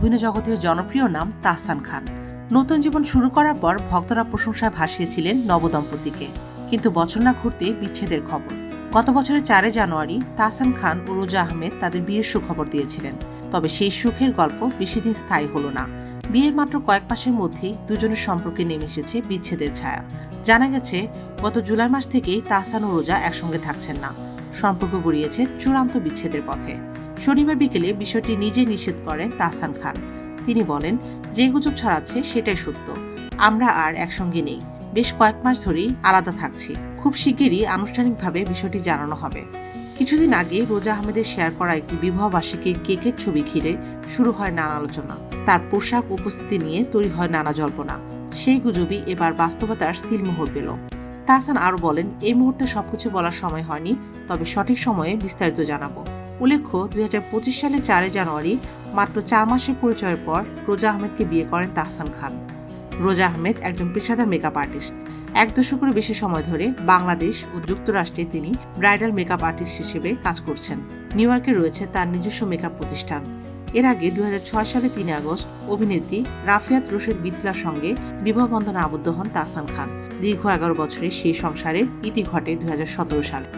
অভিনয় জগতের জনপ্রিয় নাম তাহসান খান। নতুন জীবন শুরু করার পর ভক্তরা প্রশংসায় ভাসিয়েছিলেন নবদম্পতিকে, কিন্তু বছর না ঘুরতে বিচ্ছেদের খবর। গত বছরের 4 জানুয়ারি তাহসান খান ও রোজা আহমেদ তাদের বিয়ের সুখবর দিয়েছিলেন। তবে সেই সুখের গল্প বেশি দিন স্থায়ী হলো না। বিয়ের মাত্র কয়েক মাসের মধ্যেই দুজনের সম্পর্কে নেমে এসেছে বিচ্ছেদের ছায়া। জানা গেছে, গত জুলাই মাস থেকেই তাহসান ও রোজা একসঙ্গে থাকছেন না। সম্পর্ক গড়িয়েছে চূড়ান্ত বিচ্ছেদের পথে। শনিবার বিকেলে বিষয়টি নিজে নিষেধ করেন তাহসান খান। তিনি বলেন, যে গুজব ছড়াচ্ছে সেটাই সত্য। আমরা আর একসঙ্গে নেই। বেশ কয়েক মাস ধরেই আলাদা থাকছি। খুব শিগগিরই আনুষ্ঠানিকভাবে বিষয়টি জানানো হবে। কিছুদিন আগে রোজা আহমেদের শেয়ার করা একটি বিবাহবার্ষিকীর কেকের ছবি ঘিরে শুরু হয় নানা আলোচনা। তার পোশাক উপস্থিতি নিয়ে তৈরি হয় নানা জল্পনা। সেই গুজবই এবার বাস্তবতার সিলমোহর পেল। তাহসান আরও বলেন, এই মুহূর্তে সবকিছু বলার সময় হয়নি, তবে সঠিক সময়ে বিস্তারিত জানাবো। উল্লেখ্য, 2025 সালে 4 জানুয়ারি মাত্র 4 মাসের পরিচয়ের পর রোজা আহমেদকে বিয়ে করেন তাহসান খান। রোজা আহমেদ একজন পেশাদার মেকআপ আর্টিস্ট। 1 দশকেরও বেশি সময় ধরে বাংলাদেশ ও যুক্তরাষ্ট্রে তিনি ব্রাইডাল মেকআপ আর্টিস্ট হিসেবে কাজ করছেন। নিউ ইয়র্কে রয়েছে তার নিজস্ব মেকআপ প্রতিষ্ঠান। এর আগে 2006 সালে 3 আগস্ট অভিনেত্রী রাফিয়াত রশিদ বিথিলার সঙ্গে বিবাহ বন্ধনে আবদ্ধ হন তাহসান খান। দীর্ঘ 11 বছরের সেই সংসারের ইতি ঘটে 2017 সালে।